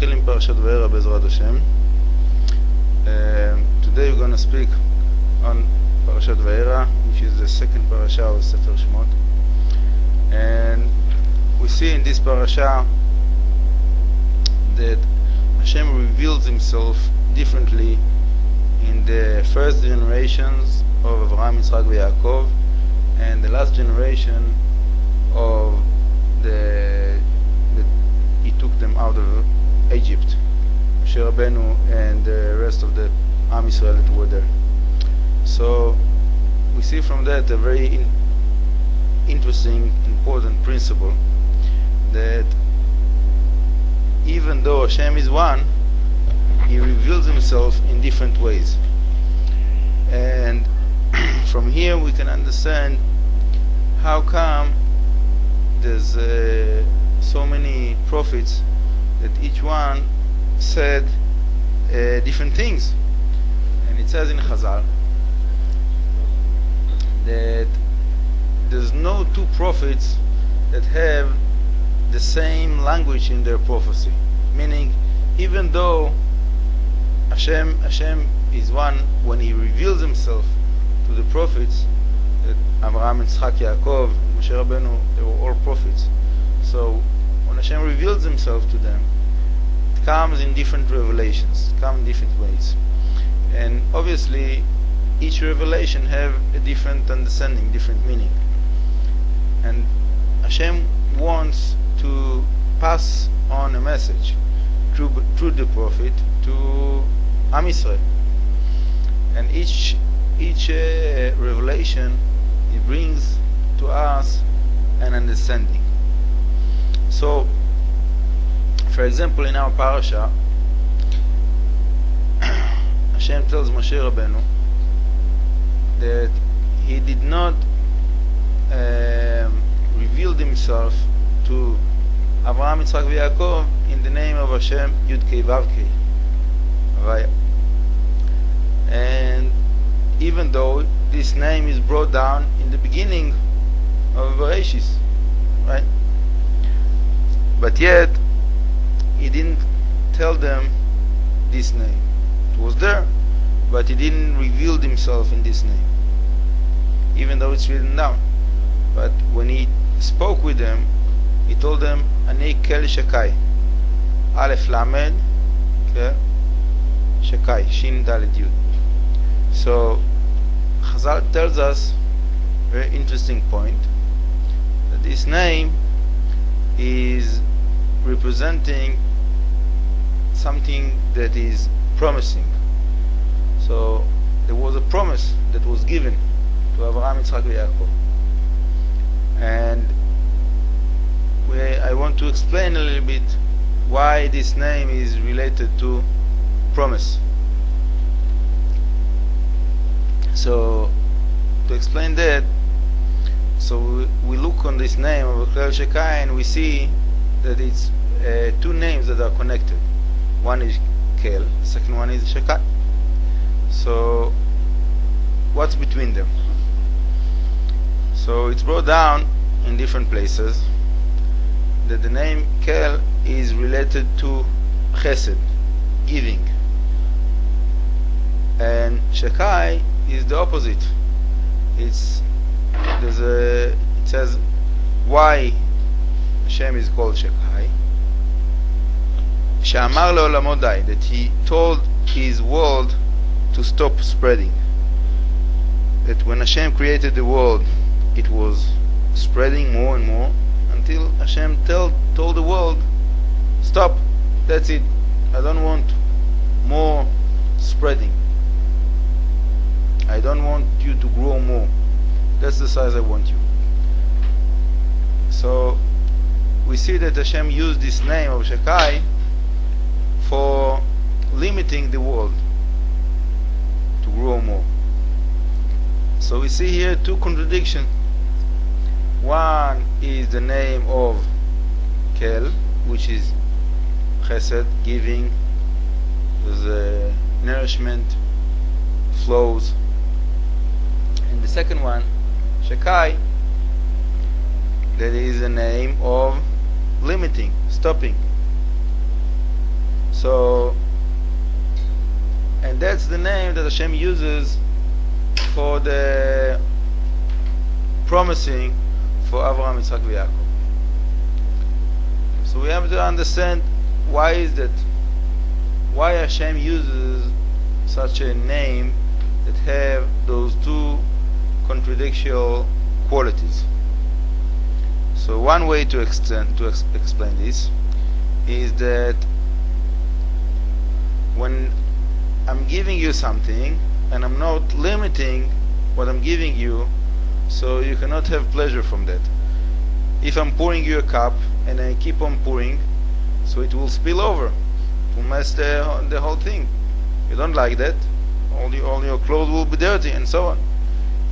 נתחיל עם פרשת VaErá בעזרת השם. Today we're going to speak on Parashat VaErá, which is the second parasha of Sefer Shemot. And we see in this parasha that Hashem reveals himself differently in the first generations of Abraham, Yitzchak, VaYaakov, and the last generation of that he took them out of Egypt, Moshe Rabbeinu and the rest of the Am Yisrael that were there. So we see from that a very interesting, important principle, that even though Hashem is one, He reveals Himself in different ways. And from here we can understand how come there's so many prophets that each one said different things. And it says in Chazal that there's no two prophets that have the same language in their prophecy. Meaning, even though Hashem is one, when He reveals Himself to the prophets, that Abraham, Yitzchak, Yaakov, Moshe Rabbeinu, they were all prophets. So when Hashem reveals Himself to them, it comes in different revelations, it comes in different ways. And obviously each revelation have a different understanding, different meaning. And Hashem wants to pass on a message through the prophet to Am Yisrael. And each revelation, it brings to us an understanding. So, for example, in our Parasha, Hashem tells Moshe Rabbeinu that he did not reveal Himself to Abraham, Yitzchak, VaYaakov in the name of Hashem, Yud-Kei Vav-Kei, Vaya. And even though this name is brought down in the beginning of Bereshis, right? But yet He didn't tell them this name. It was there, but He didn't reveal Himself in this name, even though it's written down. But when He spoke with them, He told them, Ani Kel Shekai, Aleph Lamed Kel Shekai, Shin Dalet Yud. So Chazal tells us a very interesting point, that this name is representing something that is promising. So there was a promise that was given to Abraham, Yitzchak, Yaakov. And I want to explain a little bit why this name is related to promise. So to explain that, so we look on this name of Kel Shekai and we see that it's two names that are connected. One is Kel, the second one is Shekai. So what's between them? So it's brought down in different places that the name Kel is related to Chesed, giving, and Shekai is the opposite. It says why Hashem is called Shekai. She'amar le'olamo dai, that He told His world to stop spreading. That when Hashem created the world, it was spreading more and more until Hashem told the world, stop, that's it, I don't want more spreading, I don't want you to grow more, that's the size I want you. So we see that Hashem used this name of Shekai for limiting the world to grow more. So we see here two contradictions. One is the name of Kel, which is Chesed, giving, the nourishment, flows. And the second one, Shekai, that is the name of limiting, stopping. So, and that's the name that Hashem uses for the promising for Avraham, Yitzchak, and Yaakov. So we have to understand why is that, why Hashem uses such a name that have those two contradictory qualities. So one way to explain this is that when I'm giving you something and I'm not limiting what I'm giving you, so you cannot have pleasure from that. If I'm pouring you a cup and I keep on pouring, so it will spill over, it will mess the whole thing. You don't like that. All your clothes will be dirty and so on.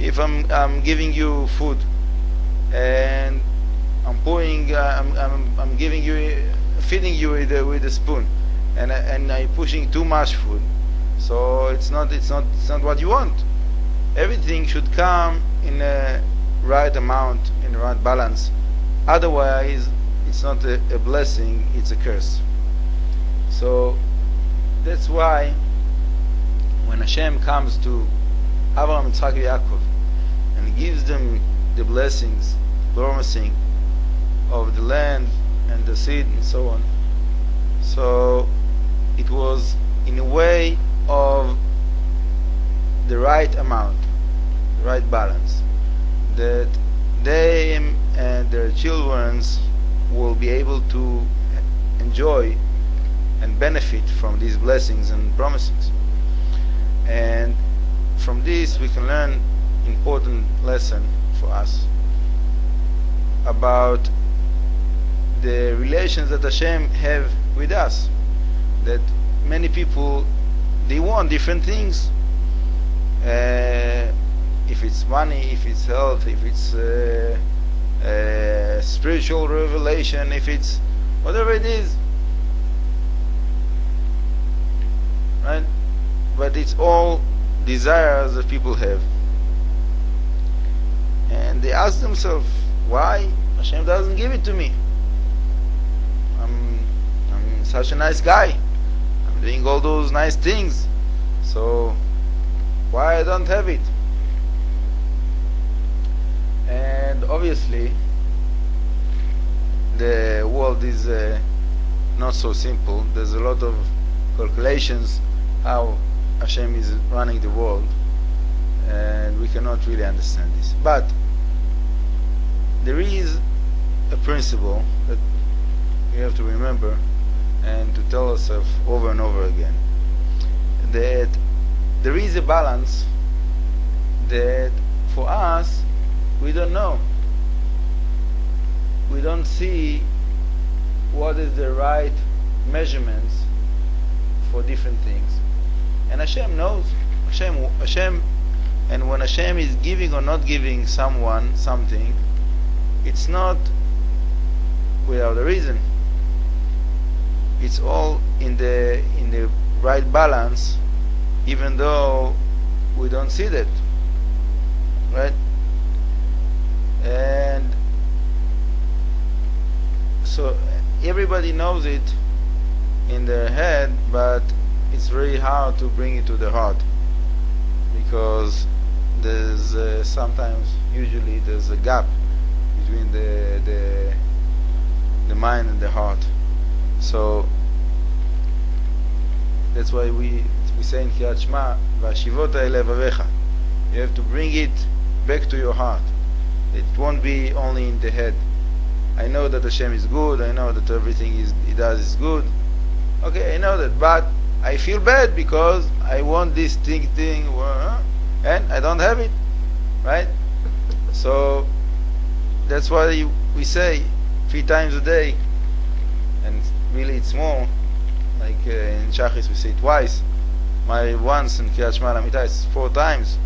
If I'm giving you food and I'm pouring, I'm giving you, feeding you with a spoon, and I'm pushing too much food, so it's not what you want. Everything should come in a right amount, in the right balance. Otherwise, it's not a blessing; it's a curse. So that's why when Hashem comes to Avraham, Yitzchak, and Yaakov and gives them the blessings, promising of the land and the seed and so on, so it was in a way of the right amount, the right balance, that they and their children will be able to enjoy and benefit from these blessings and promises. And from this we can learn important lesson for us about the relations that Hashem have with us. That many people, they want different things. If it's money, if it's health, if it's spiritual revelation, if it's whatever it is, right? But it's all desires that people have, and they ask themselves, why Hashem doesn't give it to me? I'm such a nice guy, I'm doing all those nice things, so why I don't have it? And obviously the world is not so simple. There's a lot of calculations how Hashem is running the world, and we cannot really understand this. But there is a principle that we have to remember and to tell ourselves over and over again, that there is a balance that for us we don't know. We don't see what is the right measurements for different things. And Hashem knows. Hashem, and when Hashem is giving or not giving someone something, it's not without a reason. It's all in the right balance, even though we don't see that, right? And so everybody knows it in their head, but it's very hard to bring it to the heart, because there's usually there's a gap between the mind and the heart. So that's why we say in Kriyat Shema, "Vashivota ele levavecha." You have to bring it back to your heart. It won't be only in the head. I know that Hashem is good. I know that everything He does is good. Okay, I know that, but I feel bad because I want this thing, and I don't have it, right? So that's why we say 3 times a day, and really it's more. Like in Shachris we say it twice. Once in Kriyat Shema Lamita it's 4 times.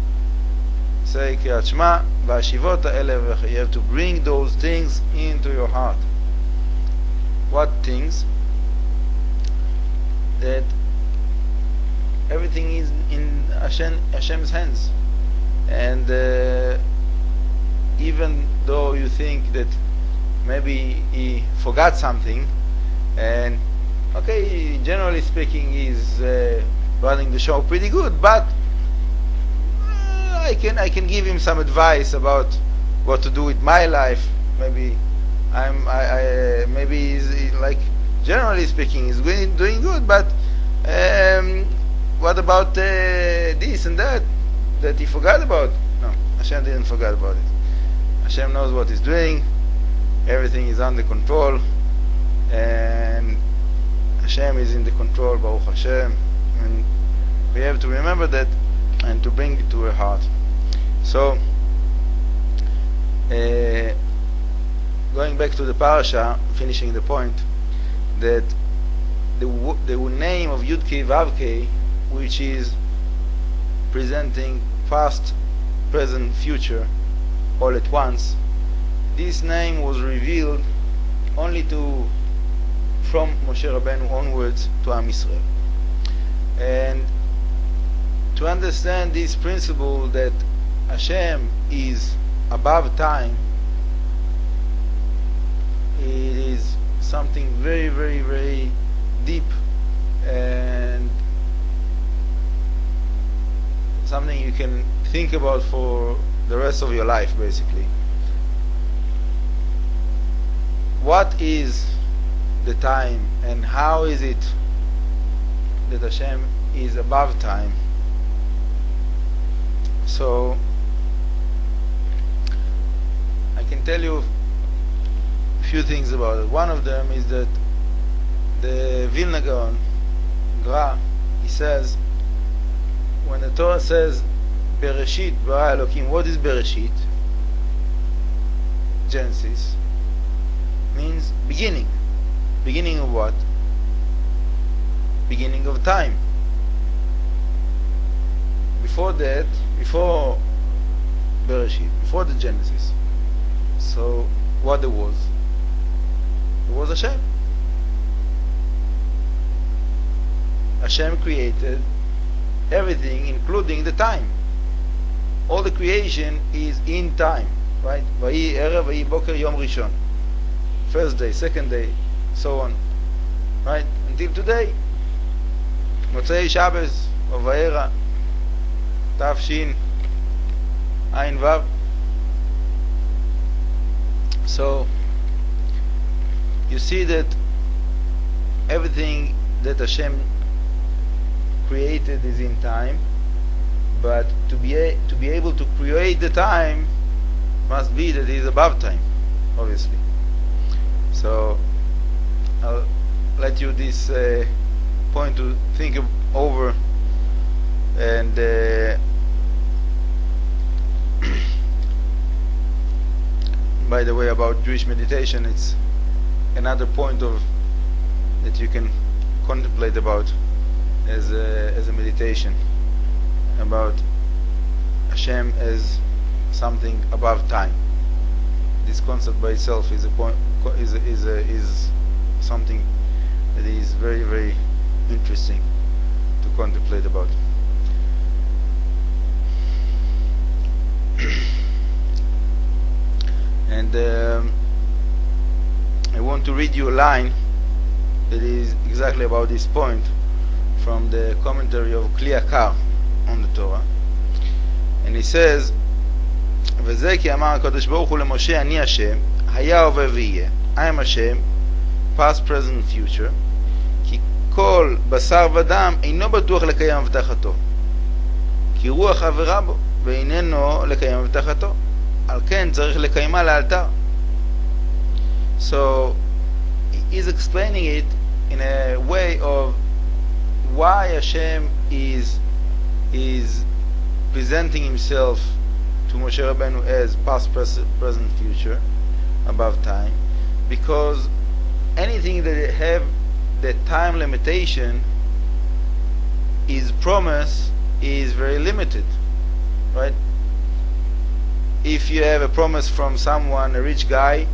Say Kriyat Shema v'ashivota elev. You have to bring those things into your heart. What things? That everything is in Hashem's hands, and even though you think that maybe He forgot something, and okay, generally speaking, he's running the show pretty good, but I can give him some advice about what to do with my life. Maybe maybe he's like, generally speaking, he's doing good, but what about this and that he forgot about? No, Hashem didn't forget about it. Hashem knows what he's doing. Everything is under control, and Hashem is in the control, Baruch Hashem, and we have to remember that and to bring it to our heart. So, going back to the Parasha, finishing the point, that the name of Yud-Kei Vav-Kei, which is presenting past, present, future, all at once, this name was revealed only from Moshe Rabbeinu onwards to Am Yisrael. And to understand this principle that Hashem is above time, it is something very, very, very deep, and something you can think about for the rest of your life, basically. What is the time, and how is it that Hashem is above time? So I can tell you a few things about it. One of them is that the Vilna Gaon, Gra, he says, when the Torah says Bereshit bara Elokim, what is Bereshit? Genesis means beginning. Beginning of what? Beginning of time. Before that, before Bereshit, before the Genesis. So what there was? There was Hashem. Hashem created everything, including the time. All the creation is in time, right? VaErá, VaYiboker, Yom Rishon. First day, second day, so on, right? Until today, Motzei Shabbos of VaErá, Tafshin Ayin Vav. So you see that everything that Hashem created is in time, but to be able to create the time must be that he is above time, obviously. So I'll let you this point to think over, and by the way, about Jewish meditation, it's another point of that you can contemplate about as a meditation, about Hashem as something above time. This concept by itself is a point, is something that is very, very interesting to contemplate about. And I want to read you a line that is exactly about this point from the commentary of Kli Akar on the Torah. And he says, וזה כי אמר הקדוש ברוך הוא למשה אני השם היה הווה ויהיה. I am Hashem, past, present, future, כי כל בשר ודם אינו בטוח לקיים הבטחתו, כי רוח עבירה בו ואיננו לקיים הבטחתו, על כן צריך לקיימה לאלתר. So he is explaining it in a way of why Hashem is presenting himself to Moshe Rabbeinu as past, present, future, above time, because anything that have the time limitation, his promise is very limited, right? If you have a promise from someone, a rich guy,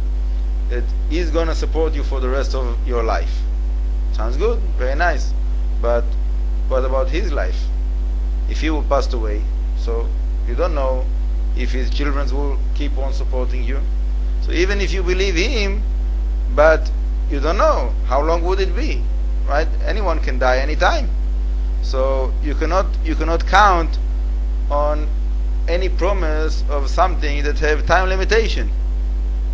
that he's gonna support you for the rest of your life, sounds good, very nice, but what about his life? If he will pass away, so you don't know if his children will keep on supporting you. So even if you believe him, but you don't know how long would it be. right? Anyone can die anytime. So you cannot count on any promise of something that have time limitation,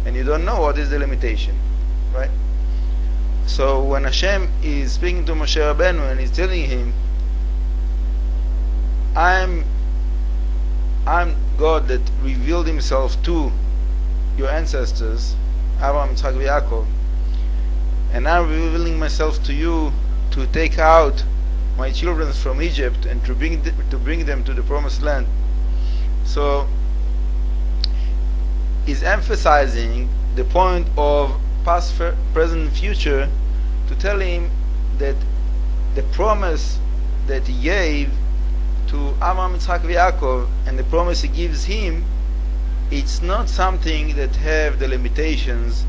and you don't know what is the limitation, right? So when Hashem is speaking to Moshe Rabbeinu and he's telling him, I'm God that revealed himself to your ancestors, Abraham, Yitzchak, Yaakov, and I'm revealing myself to you to take out my children from Egypt and to bring them to the promised land. So he's emphasizing the point of past, present, future to tell him that the promise that he gave to Abraham, Yitzchak, Yaakov, and the promise he gives him, it's not something that have the limitations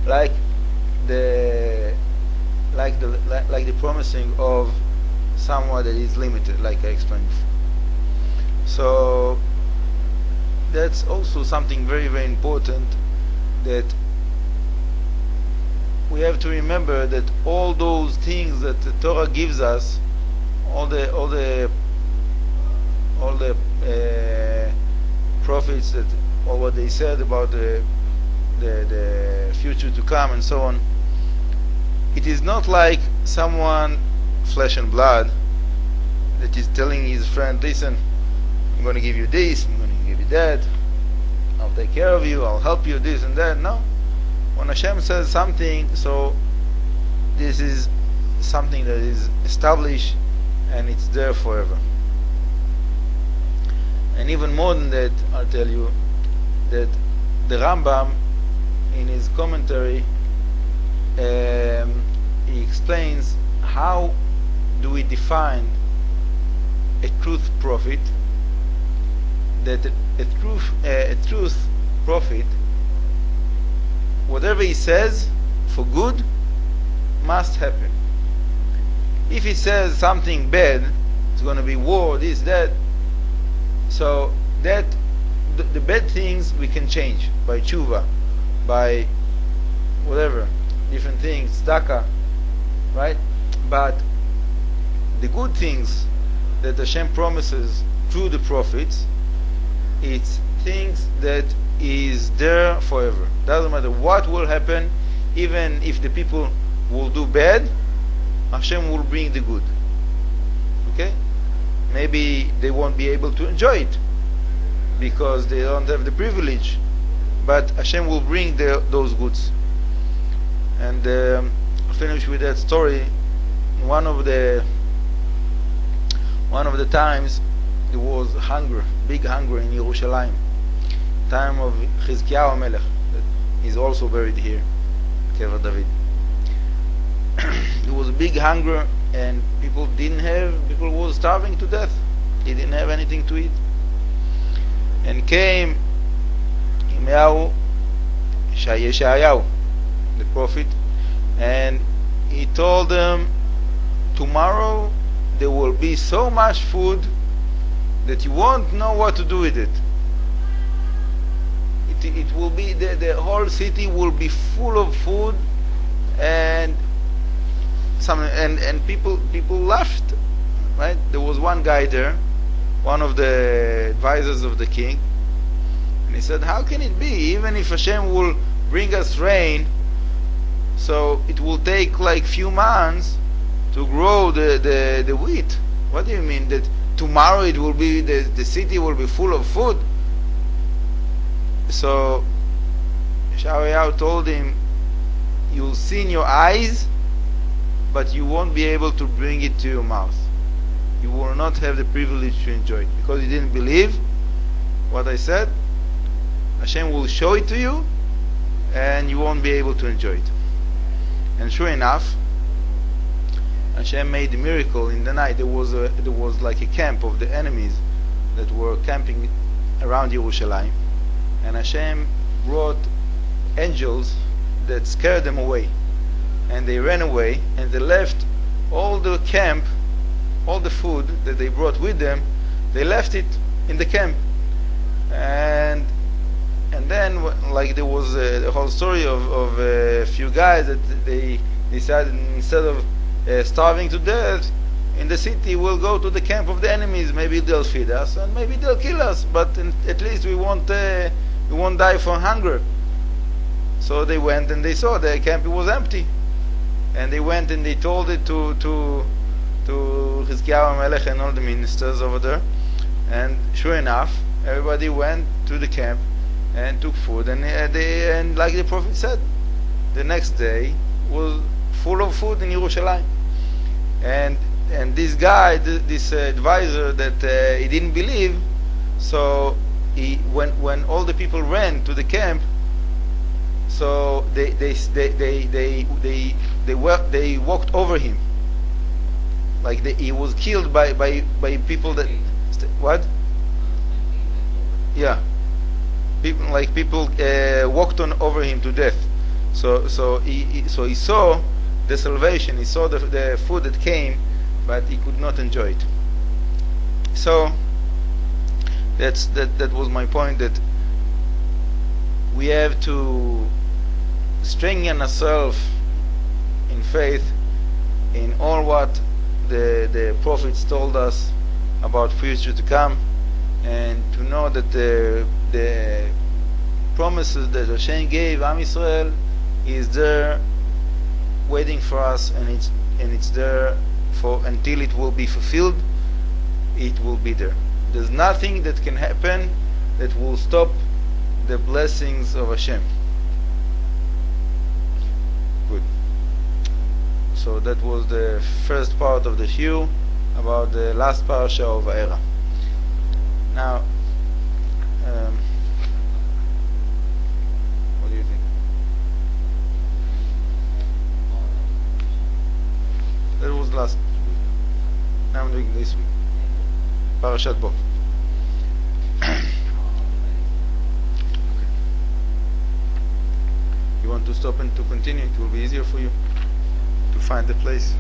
like the promising of someone that is limited, like I explained before. So that's also something very, very important, that we have to remember that all those things that the Torah gives us, all the prophets, that or what they said about the future to come and so on, it is not like someone flesh and blood that is telling his friend, listen, I'm going to give you this, I'm going to give you that, I'll take care of you, I'll help you, this and that. No. When Hashem says something, so this is something that is established and it's there forever. And even more than that, I'll tell you that the Rambam, in his commentary, he explains how do we define a truth prophet. That a truth prophet, whatever he says for good must happen. If he says something bad, it's going to be war, this, that. So that the bad things we can change by tshuva, by whatever, different things, tzedakah, right? But the good things that Hashem promises through the prophets, it's things that is there forever. Doesn't matter what will happen, even if the people will do bad, Hashem will bring the good. Okay? Maybe they won't be able to enjoy it because they don't have the privilege, but Hashem will bring those goods. And I'll finish with that story. One of the times there was hunger, big hunger in Yerushalayim, time of Chizkiyahu Melech, that is also buried here, Kever David. There was a big hunger and people were starving to death. They didn't have anything to eat. And came Yeshayahu, the prophet, and he told them, tomorrow there will be so much food that you won't know what to do with it. It will be, the whole city will be full of food, and people laughed, right? There was one guy there, one of the advisors of the king, and he said, how can it be, even if Hashem will bring us rain, so it will take like few months to grow the wheat? What do you mean that tomorrow it will be, the city will be full of food? So Yeshayahu told him, you'll see in your eyes, but you won't be able to bring it to your mouth. You will not have the privilege to enjoy it because you didn't believe what I said. Hashem will show it to you and you won't be able to enjoy it. And sure enough, Hashem made a miracle. In the night there was like a camp of the enemies that were camping around Yerushalayim, and Hashem brought angels that scared them away, and they ran away, and they left all the camp, all the food that they brought with them, they left it in the camp. And then, like, there was a whole story of a few guys that they decided, instead of starving to death in the city, we'll go to the camp of the enemies. Maybe they'll feed us, and maybe they'll kill us. But at least we won't die from hunger." So they went and they saw the camp was empty, and they went and they told it to Chizkiyahu Melech and all the ministers over there. And sure enough, everybody went to the camp and took food, and like the prophet said, the next day was full of food in Yerushalayim. And this guy, this advisor, that he didn't believe, so when all the people ran to the camp, so they walked over him, like he was killed by people that what? Yeah, people walked on over him to death. So he saw the salvation, he saw the food that came, but he could not enjoy it. So that was my point, that we have to strengthen ourselves in faith in all what the prophets told us about future to come, and to know that the promises that Hashem gave Am Yisrael is there waiting for us, and it's there for until it will be fulfilled. It will be there. There's nothing that can happen that will stop the blessings of Hashem. Good. So that was the first part of the shiur about the last parasha of VaErá. Now, what do you think? That was last week. Now I'm doing this week. Parashat Bo. You want to stop and to continue? It will be easier for you to find the place.